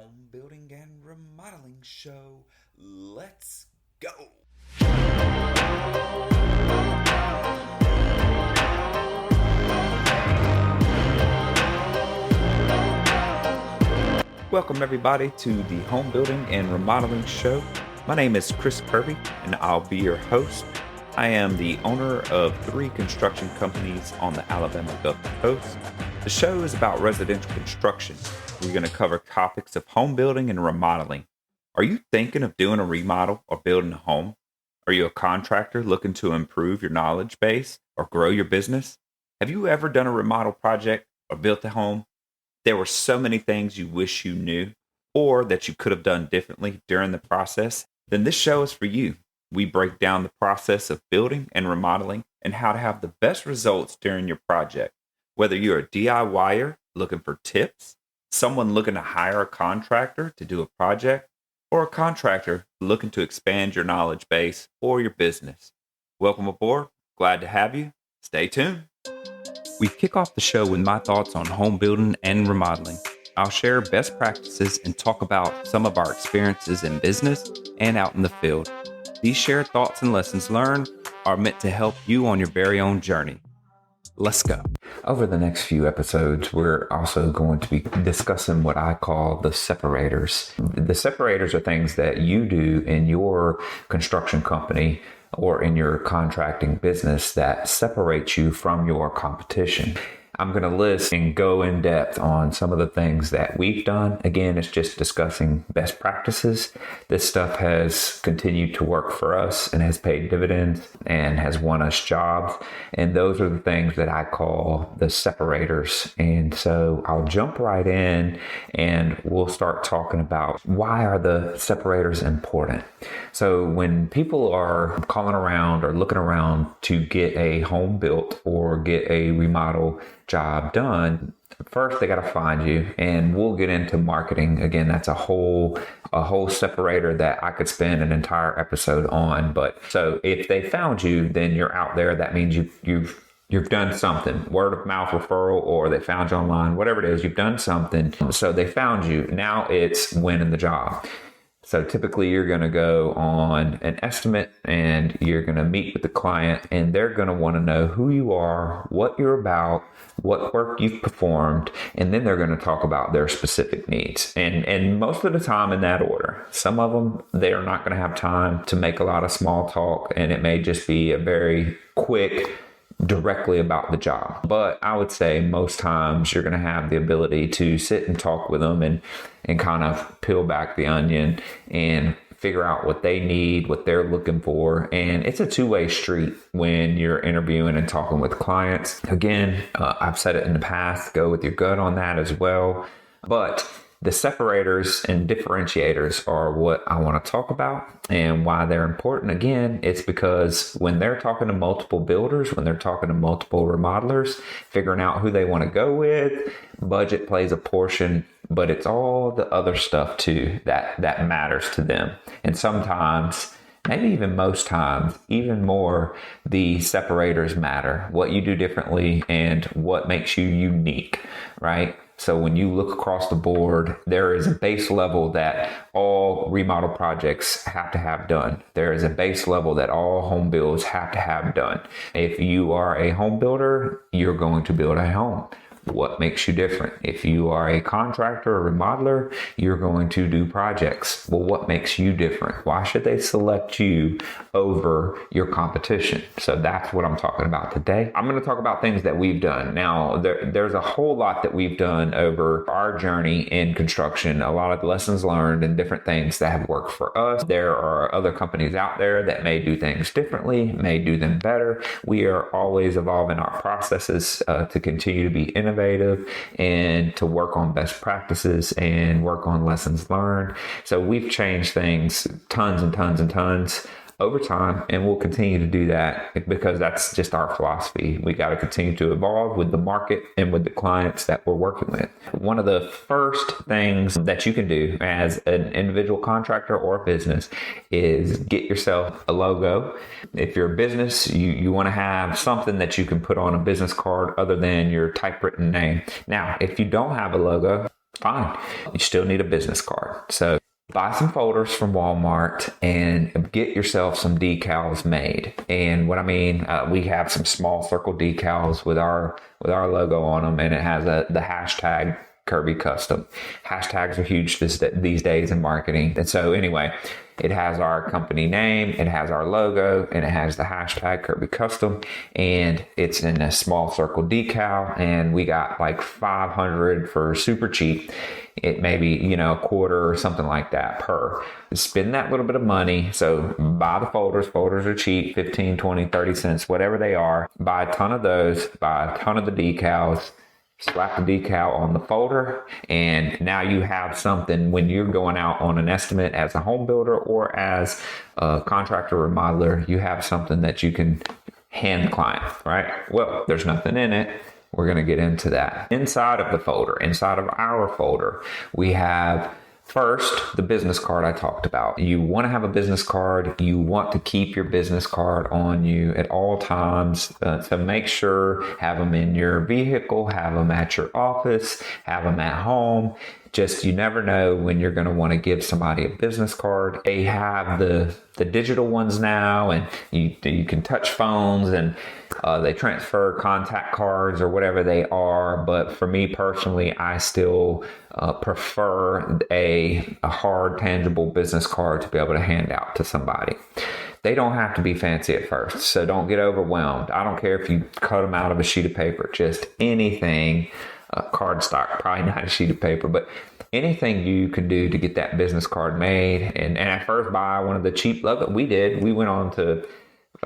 home building and remodeling show. Let's go. Welcome everybody to the home building and remodeling show. My name is Chris Kirby and I'll be your host. I am the owner of 3 construction companies on the Alabama Gulf Coast. The show is about residential construction. We're going to cover topics of home building and remodeling. Are you thinking of doing a remodel or building a home? Are you a contractor looking to improve your knowledge base or grow your business? Have you ever done a remodel project or built a home? There were so many things you wish you knew or that you could have done differently during the process. Then this show is for you. We break down the process of building and remodeling and how to have the best results during your project. Whether you're a DIYer looking for tips, someone looking to hire a contractor to do a project, or a contractor looking to expand your knowledge base or your business. Welcome aboard. Glad to have you. Stay tuned. We kick off the show with my thoughts on home building and remodeling. I'll share best practices and talk about some of our experiences in business and out in the field. These shared thoughts and lessons learned are meant to help you on your very own journey. Let's go. Over the next few episodes, we're also going to be discussing what I call the separators. The separators are things that you do in your construction company or in your contracting business that separates you from your competition. I'm going to list and go in depth on some of the things that we've done. Again, it's just discussing best practices. This stuff has continued to work for us and has paid dividends and has won us jobs. And those are the things that I call the separators. And so I'll jump right in and we'll start talking about why are the separators important. So when people are calling around or looking around to get a home built or get a remodel job done, first they got to find you, and we'll get into marketing. Again, that's a whole separator that I could spend an entire episode on. But so if they found you, then you're out there. That means you've done something, word of mouth referral, or they found you online, whatever it is, you've done something. So they found you. Now it's winning the job. So typically you're going to go on an estimate and you're going to meet with the client, and they're going to want to know who you are, what you're about, what work you've performed, and then they're going to talk about their specific needs. And most of the time in that order. Some of them, they are not going to have time to make a lot of small talk, and it may just be a very quick directly about the job. But I would say most times you're going to have the ability to sit and talk with them and kind of peel back the onion and figure out what they need, what they're looking for. And it's a two-way street when you're interviewing and talking with clients. Again, I've said it in the past, go with your gut on that as well. But the separators and differentiators are what I want to talk about, and why they're important. Again, it's because when they're talking to multiple builders, when they're talking to multiple remodelers, figuring out who they want to go with, budget plays a portion, but it's all the other stuff too that matters to them. And sometimes, maybe even most times, even more, the separators matter. What you do differently and what makes you unique, right? So when you look across the board, there is a base level that all remodel projects have to have done. There is a base level that all home builds have to have done. If you are a home builder, you're going to build a home. What makes you different? If you are a contractor or remodeler, you're going to do projects. Well, what makes you different? Why should they select you over your competition? So that's what I'm talking about today. I'm going to talk about things that we've done. Now, there's a whole lot that we've done over our journey in construction, a lot of lessons learned and different things that have worked for us. There are other companies out there that may do things differently, may do them better. We are always evolving our processes to continue to be innovative and to work on best practices and work on lessons learned. So we've changed things tons and tons and tons over time, and we'll continue to do that because that's just our philosophy. We got to continue to evolve with the market and with the clients that we're working with. One of the first things that you can do as an individual contractor or business is get yourself a logo. If you're a business, you want to have something that you can put on a business card other than your typewritten name. Now, if you don't have a logo, fine. You still need a business card. So buy some folders from Walmart and get yourself some decals made. And what I mean, we have some small circle decals with our logo on them, and it has the hashtag Kirby Custom. Hashtags are huge these days in marketing. And so anyway, it has our company name, it has our logo, and it has the hashtag Kirby Custom, and it's in a small circle decal, and we got like 500 for super cheap. It may be, a quarter or something like that per. Spend that little bit of money. So buy the folders. Folders are cheap, 15, 20, 30 cents, whatever they are. Buy a ton of those, buy a ton of the decals. Slap the decal on the folder, and now you have something when you're going out on an estimate as a home builder or as a contractor remodeler. You have something that you can hand the client, right? Well, there's nothing in it. We're going to get into that. Inside of the folder, inside of our folder, we have first, the business card I talked about. You want to have a business card. You want to keep your business card on you at all times. So make sure, have them in your vehicle, have them at your office, have them at home. Just, you never know when you're going to want to give somebody a business card. They have the digital ones now, and you can touch phones, and they transfer contact cards or whatever they are. But for me personally, I still prefer a hard, tangible business card to be able to hand out to somebody. They don't have to be fancy at first, so don't get overwhelmed. I don't care if you cut them out of a sheet of paper, just anything. Cardstock, probably not a sheet of paper, but anything you can do to get that business card made. And at first, buy one of the cheap logo. We went on to,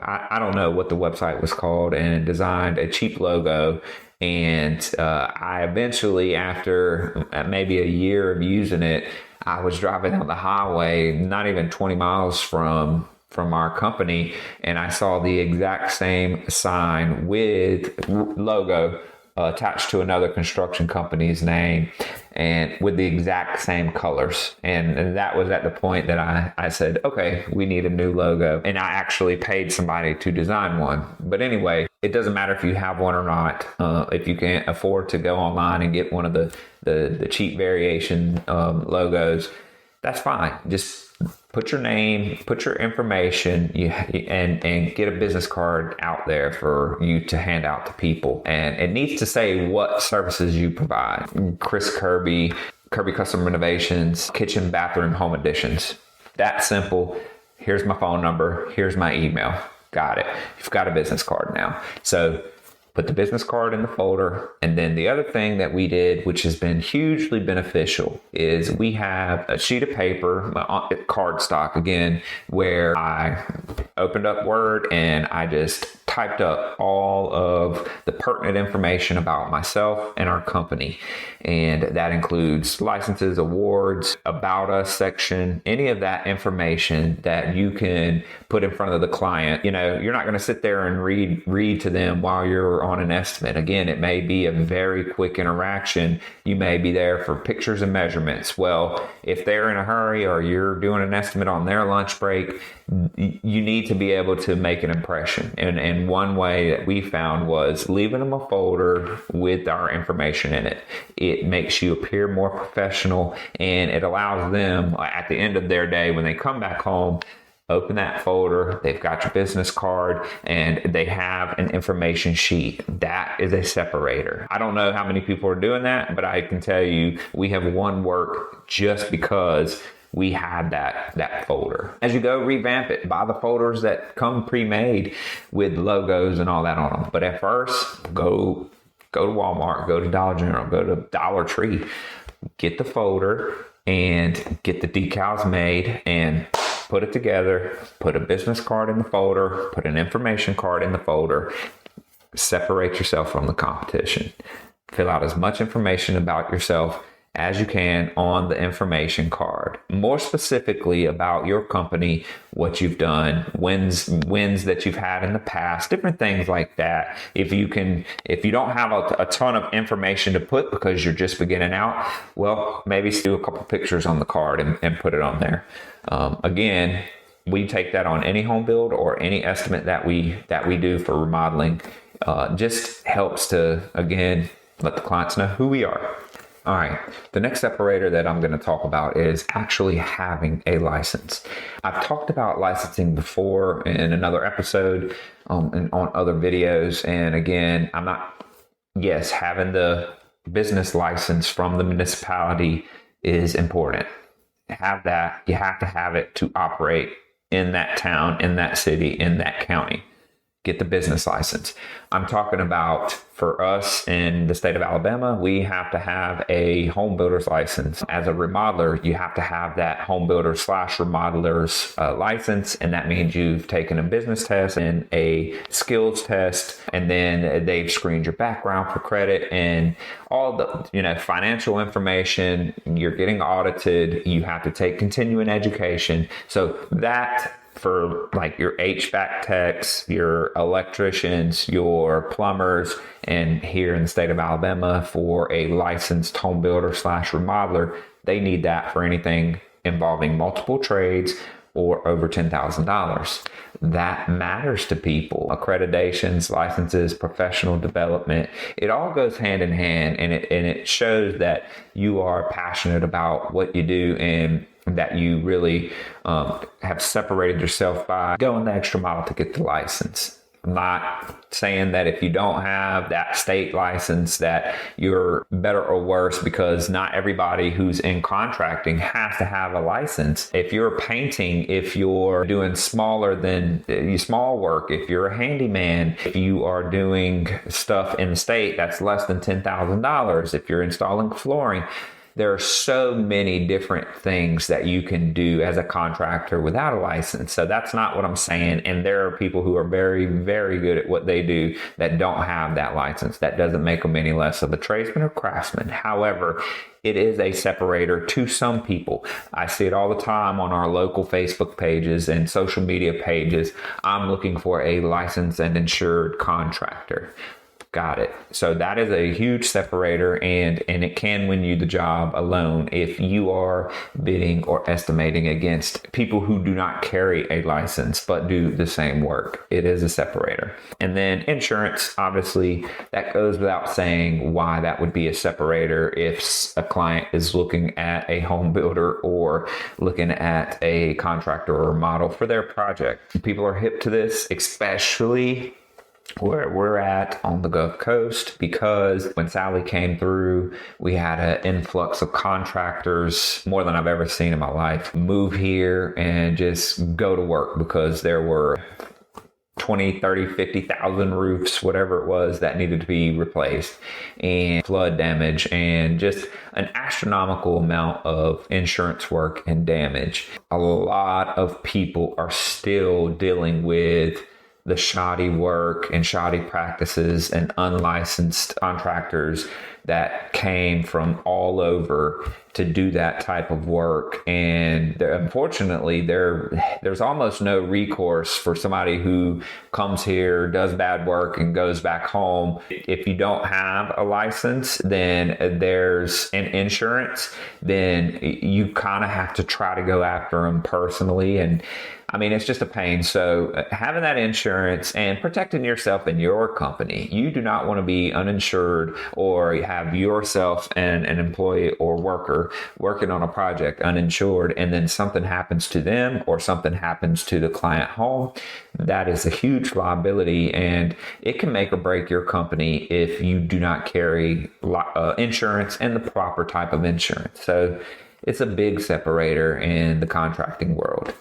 I don't know what the website was called, and designed a cheap logo. And I eventually, after maybe a year of using it, I was driving down the highway, not even 20 miles from our company, and I saw the exact same sign with logo attached to another construction company's name, and with the exact same colors. And that was at the point that I said, okay, we need a new logo. And I actually paid somebody to design one. But anyway, it doesn't matter if you have one or not. If you can't afford to go online and get one of the cheap variation logos, that's fine. Just put your name, put your information, and get a business card out there for you to hand out to people. And it needs to say what services you provide. Chris Kirby, Kirby Custom Renovations, Kitchen, Bathroom, Home Additions. That simple. Here's my phone number. Here's my email. Got it. You've got a business card now. So put the business card in the folder. And then the other thing that we did, which has been hugely beneficial, is we have a sheet of paper, cardstock again, where I opened up Word and I just typed up all of the pertinent information about myself and our company. And that includes licenses, awards, about us section, any of that information that you can put in front of the client. You're not going to sit there and read to them while you're on an estimate. Again, it may be a very quick interaction. You may be there for pictures and measurements. Well, if they're in a hurry or you're doing an estimate on their lunch break, you need to be able to make an impression. And one way that we found was leaving them a folder with our information in it. It makes you appear more professional, and it allows them at the end of their day when they come back home, open that folder, they've got your business card, and they have an information sheet. That is a separator. I don't know how many people are doing that, but I can tell you we have won work just because we had that folder. As you go, revamp it. Buy the folders that come pre-made with logos and all that on them. But at first, go to Walmart, go to Dollar General, go to Dollar Tree, get the folder and get the decals made and put it together. Put a business card in the folder, put an information card in the folder. Separate yourself from the competition. Fill out as much information about yourself as you can on the information card. More specifically about your company, what you've done, wins that you've had in the past, different things like that. If you don't have a ton of information to put because you're just beginning out, well, maybe do a couple pictures on the card and put it on there. Again, we take that on any home build or any estimate that we do for remodeling. Just helps to, again, let the clients know who we are. All right. The next separator that I'm going to talk about is actually having a license. I've talked about licensing before in another episode and on other videos. And again, yes, having the business license from the municipality is important. Have that. You have to have it to operate in that town, in that city, in that county. Get the business license. I'm talking about for us in the state of Alabama, we have to have a home builder's license. As a remodeler, you have to have that home builder / remodeler's license. And that means you've taken a business test and a skills test, and then they've screened your background for credit and all the, financial information. You're getting audited. You have to take continuing education. So that for like your HVAC techs, your electricians, your plumbers, and here in the state of Alabama for a licensed home builder / remodeler, they need that for anything involving multiple trades or over $10,000. That matters to people. Accreditations, licenses, professional development, it all goes hand in hand, and it shows that you are passionate about what you do and that you really have separated yourself by going the extra mile to get the license. I'm not saying that if you don't have that state license that you're better or worse, because not everybody who's in contracting has to have a license. If you're painting, if you're doing small work, if you're a handyman, if you are doing stuff in the state that's less than $10,000, if you're installing flooring, there are so many different things that you can do as a contractor without a license. So that's not what I'm saying. And there are people who are very, very good at what they do that don't have that license. That doesn't make them any less of a tradesman or craftsman. However, it is a separator to some people. I see it all the time on our local Facebook pages and social media pages. I'm looking for a licensed and insured contractor. Got it. So that is a huge separator, and it can win you the job alone if you are bidding or estimating against people who do not carry a license but do the same work. It is a separator. And then insurance, obviously, that goes without saying why that would be a separator if a client is looking at a home builder or looking at a contractor or model for their project. People are hip to this, especially where we're at on the Gulf Coast, because when Sally came through, we had an influx of contractors, more than I've ever seen in my life, move here and just go to work because there were 20, 30, 50,000 roofs, whatever it was, that needed to be replaced, and flood damage, and just an astronomical amount of insurance work and damage. A lot of people are still dealing with the shoddy work and shoddy practices and unlicensed contractors that came from all over to do that type of work. And unfortunately, there's almost no recourse for somebody who comes here, does bad work, and goes back home. If you don't have a license, then there's an insurance, then you kind of have to try to go after them personally. And I mean, it's just a pain. So having that insurance and protecting yourself and your company, you do not want to be uninsured or have yourself and an employee or worker working on a project uninsured, and then something happens to them or something happens to the client home. That is a huge liability, and it can make or break your company if you do not carry insurance and the proper type of insurance. So it's a big separator in the contracting world.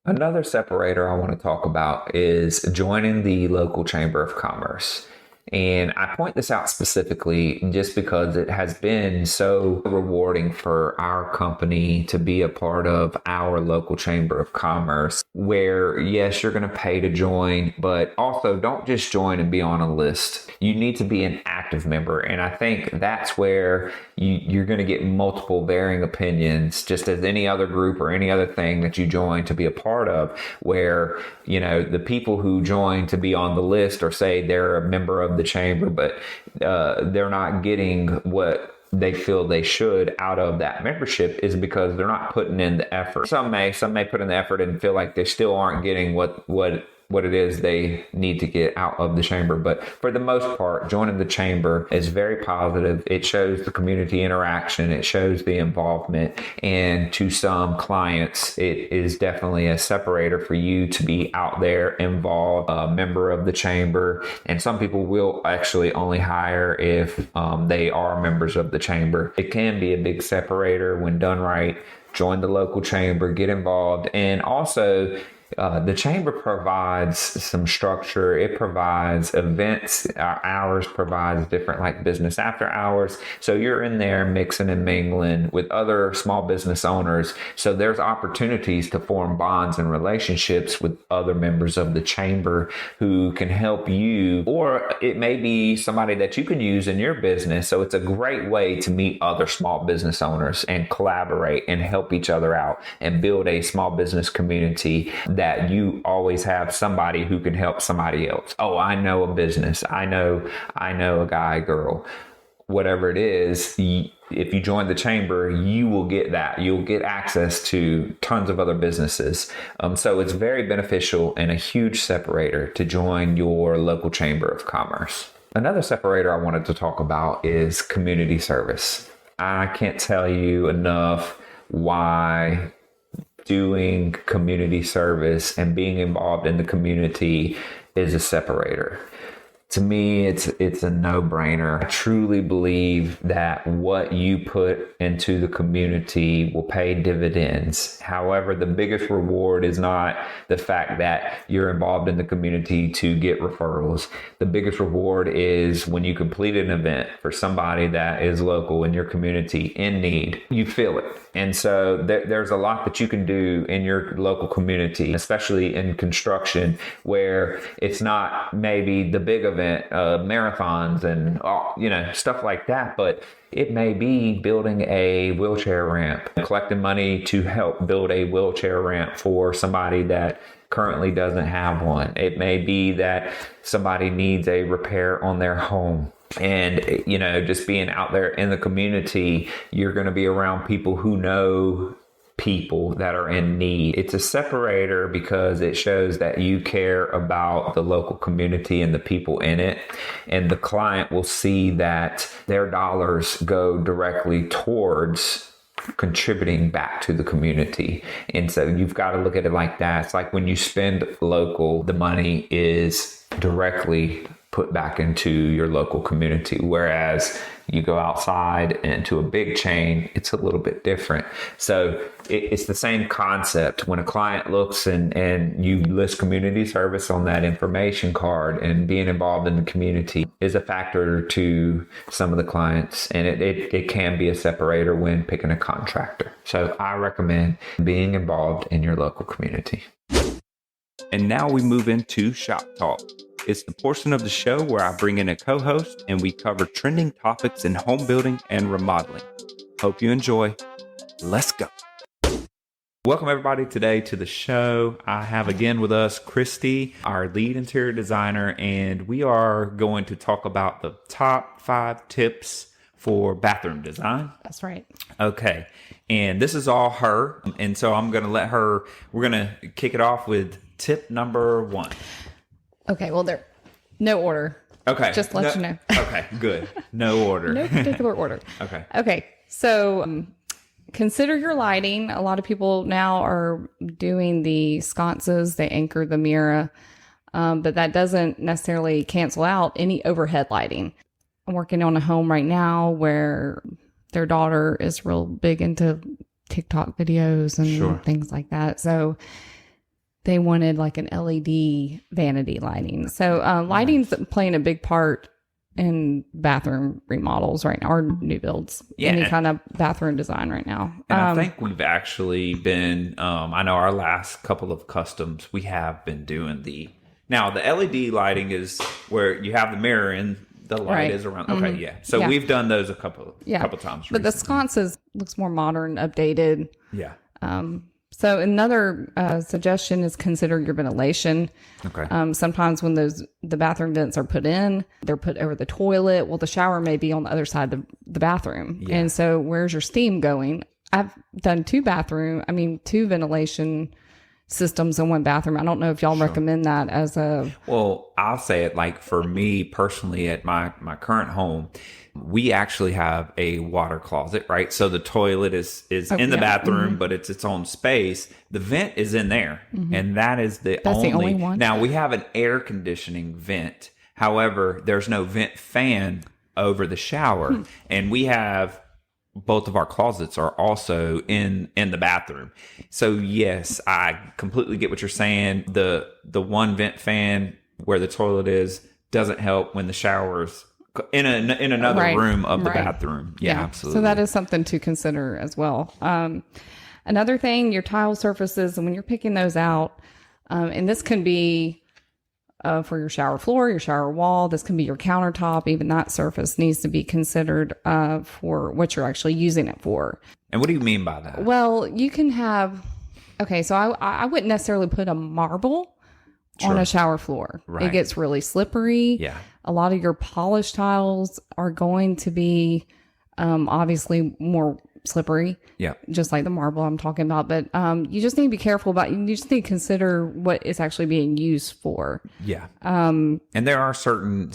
Another separator I want to talk about is joining the local Chamber of Commerce. And I point this out specifically just because it has been so rewarding for our company to be a part of our local Chamber of Commerce, where, yes, you're going to pay to join, but also don't just join and be on a list. You need to be an active member. And I think that's where you're going to get multiple varying opinions, just as any other group or any other thing that you join to be a part of, where, you know, the people who join to be on the list or say they're a member of the chamber, but they're not getting what they feel they should out of that membership, is because they're not putting in the effort. Some may put in the effort and feel like they still aren't getting what what it is they need to get out of the chamber. But for the most part, joining the chamber is very positive. It shows the community interaction. It shows the involvement. And to some clients, it is definitely a separator for you to be out there involved, a member of the chamber. And some people will actually only hire if they are members of the chamber. It can be a big separator when done right. Join the local chamber, get involved, and also the chamber provides some structure. It provides events. Our hours provides different like business after hours. So you're in there mixing and mingling with other small business owners. So there's opportunities to form bonds and relationships with other members of the chamber who can help you, or it may be somebody that you can use in your business. So it's a great way to meet other small business owners and collaborate and help each other out and build a small business community that you always have somebody who can help somebody else. Oh, I know a business. I know a guy, girl, whatever it is. If you join the chamber, you will get that. You'll get access to tons of other businesses. So it's very beneficial and a huge separator to join your local chamber of commerce. Another separator I wanted to talk about is community service. I can't tell you enough why doing community service and being involved in the community is a separator. To me, it's a no-brainer. I truly believe that what you put into the community will pay dividends. However, the biggest reward is not the fact that you're involved in the community to get referrals. The biggest reward is when you complete an event for somebody that is local in your community in need. You feel it. And so there's a lot that you can do in your local community, especially in construction, where it's not maybe the big event, marathons and stuff like that, but it may be building a wheelchair ramp, collecting money to help build a wheelchair ramp for somebody that currently doesn't have one. It may be that somebody needs a repair on their home. And, just being out there in the community, you're going to be around people who know people that are in need. It's a separator because it shows that you care about the local community and the people in it. And the client will see that their dollars go directly towards contributing back to the community. And so you've got to look at it like that. It's like when you spend local, the money is directly put back into your local community. Whereas you go outside and to a big chain, it's a little bit different. So it's the same concept. When a client looks and you list community service on that information card, and being involved in the community is a factor to some of the clients. And it can be a separator when picking a contractor. So I recommend being involved in your local community. And now we move into Shop Talk. It's the portion of the show where I bring in a co-host and we cover trending topics in home building and remodeling. Hope you enjoy. Let's go. Welcome everybody today to the show. I have again with us Christy, our lead interior designer, and we are going to talk about the top 5 tips for bathroom design. That's right. Okay. And this is all her. And so I'm going to we're going to kick it off with tip number 1. Okay, well, no order. Okay. Just let you know. Okay, good. No order. No particular order. Okay. Okay, so consider your lighting. A lot of people now are doing the sconces. They anchor the mirror, but that doesn't necessarily cancel out any overhead lighting. I'm working on a home right now where their daughter is real big into TikTok videos and things like that. So they wanted like an LED vanity lighting. So lighting's playing a big part in bathroom remodels right now, or new builds, any kind of bathroom design right now. And I think we've actually been, I know our last couple of customs, we have been doing now the LED lighting is where you have the mirror and the light is around. Okay, Mm-hmm. So we've done those a couple times recently. But the sconces looks more modern, updated. Yeah. So another suggestion is consider your ventilation. Okay. Sometimes when the bathroom vents are put in, they're put over the toilet. Well, the shower may be on the other side of the bathroom. Yeah. And so where's your steam going? I've done 2 ventilation systems in one bathroom. I don't know if y'all recommend that as a... Well, I'll say it like for me personally at my current home, we actually have a water closet, right? So the toilet is in the bathroom, but it's its own space. The vent is in there, and that's the only one. Now, we have an air conditioning vent. However, there's no vent fan over the shower, and we have... both of our closets are also in the bathroom. So yes, I completely get what you're saying. The one vent fan where the toilet is doesn't help when the shower's in another room of the bathroom. Yeah, absolutely. So that is something to consider as well. Another thing, your tile surfaces, and when you're picking those out, and this can be for your shower floor, your shower wall. This can be your countertop. Even that surface needs to be considered for what you're actually using it for. And what do you mean by that? Well, you can have... Okay, so I wouldn't necessarily put a marble on a shower floor. Right. It gets really slippery. Yeah. A lot of your polished tiles are going to be obviously more slippery. Yeah. Just like the marble I'm talking about. But you just need to be careful about, you just need to consider what it's actually being used for. Yeah. And there are certain,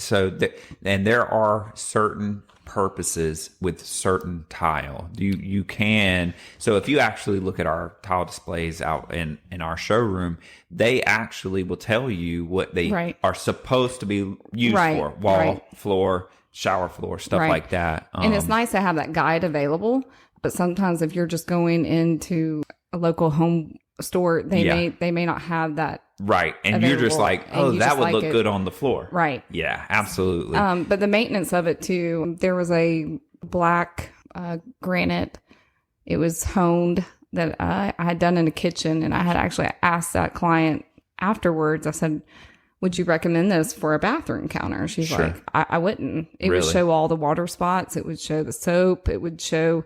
there are certain purposes with certain tile. You can, so if you actually look at our tile displays out in our showroom, they actually will tell you what they are supposed to be used for. Wall, floor, shower floor, stuff like that. And it's nice to have that guide available. But sometimes if you're just going into a local home store, they may not have that. Right. And available. You're just like, oh, that would look good on the floor. Right. Yeah, absolutely. But the maintenance of it too, there was a black granite. It was honed that I had done in the kitchen. And I had actually asked that client afterwards, I said, would you recommend this for a bathroom counter? She's like, I wouldn't. It would show all the water spots. It would show the soap. It would show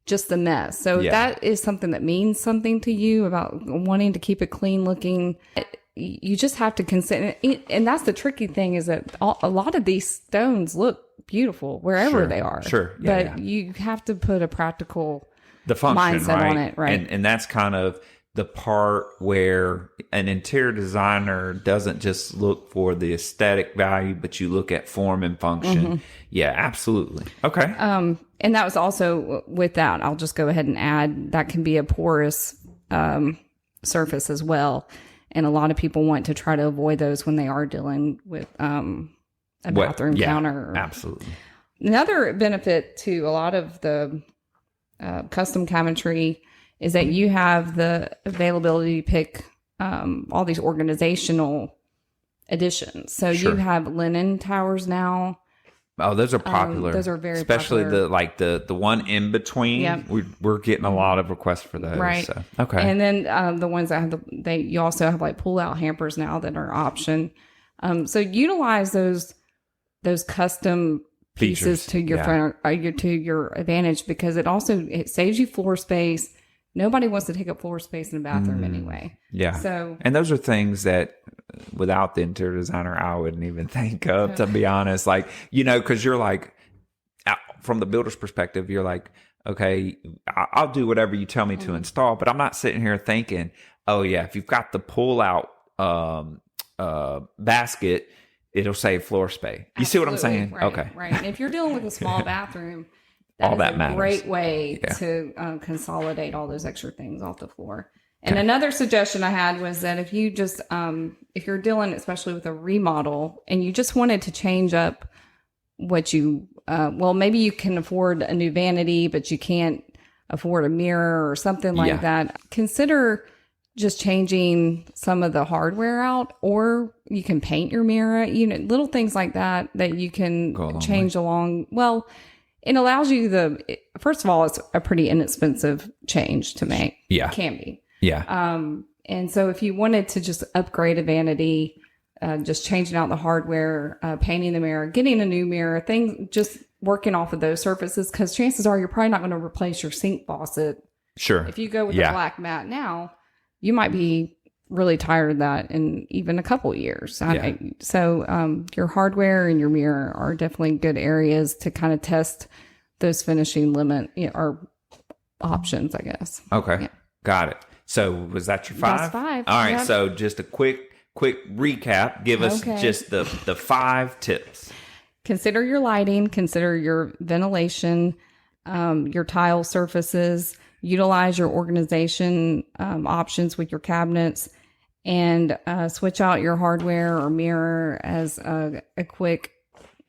just the mess. So that is something that means something to you about wanting to keep it clean looking. You just have to consider, and that's the tricky thing, is that a lot of these stones look beautiful wherever they are. Sure. Yeah, but you have to put a practical mindset on it. Right. And that's kind of the part where an interior designer doesn't just look for the aesthetic value, but you look at form and function. Mm-hmm. Yeah, absolutely. Okay. And that was also with that, I'll just go ahead and add, that can be a porous surface as well. And a lot of people want to try to avoid those when they are dealing with a bathroom counter. Absolutely. Another benefit to a lot of the custom cabinetry is that you have the availability to pick all these organizational additions. So you have linen towers now. Oh, those are popular. Those are very especially popular. the one in between. Yep. We're getting a lot of requests for those. Right. So, okay. And then the ones that have you also have like pull out hampers now that are option. So utilize those custom pieces to your to your advantage, because it saves you floor space. Nobody wants to take up floor space in a bathroom anyway. Yeah. So, and those are things that without the interior designer, I wouldn't even think of, to be honest. Like, because you're like, from the builder's perspective, you're like, okay, I'll do whatever you tell me to install, but I'm not sitting here thinking, oh yeah, if you've got the pull out basket, it'll save floor space. You see what I'm saying? Right, okay. Right. And if you're dealing with a small bathroom, all that matters. Great way to consolidate all those extra things off the floor. And another suggestion I had was that if you just, if you're dealing, especially with a remodel, and you just wanted to change up what you, maybe you can afford a new vanity, but you can't afford a mirror or something like that. Consider just changing some of the hardware out, or you can paint your mirror, little things like that you can change along. Well, it allows you first of all, it's a pretty inexpensive change to make. Yeah. It can be. Yeah. And so if you wanted to just upgrade a vanity, just changing out the hardware, painting the mirror, getting a new mirror, just working off of those surfaces, because chances are you're probably not going to replace your sink faucet. Sure. If you go with the black mat now, you might be really tired of that in even a couple of years. Yeah. So your hardware and your mirror are definitely good areas to kind of test those finishing limit or options, I guess. Okay. Yeah. Got it. So was that your 5? That's 5. All right. Yep. So just a quick recap. Give us Okay. just the 5 tips. Consider your lighting, consider your ventilation, your tile surfaces, utilize your organization options with your cabinets, and switch out your hardware or mirror as a quick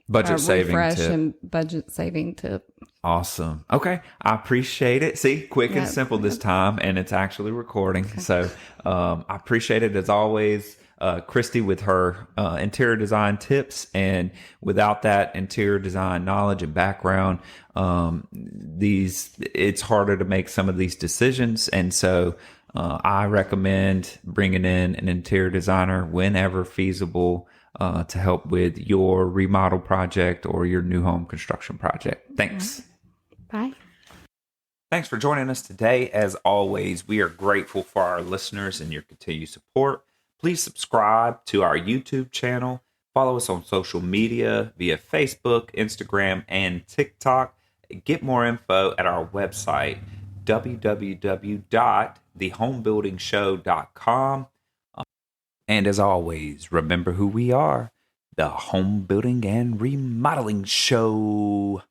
Budget saving refresh tip. and budget saving tip. Awesome. Okay. I appreciate it. See, quick and simple this time, and it's actually recording. So I appreciate it as always. Christy with her interior design tips, and without that interior design knowledge and background, it's harder to make some of these decisions. And so I recommend bringing in an interior designer whenever feasible to help with your remodel project or your new home construction project. Thanks. Bye. Thanks for joining us today. As always, we are grateful for our listeners and your continued support. Please subscribe to our YouTube channel. Follow us on social media via Facebook, Instagram, and TikTok. Get more info at our website, www.thehomebuildingshow.com. And as always, remember who we are, the Home Building and Remodeling Show.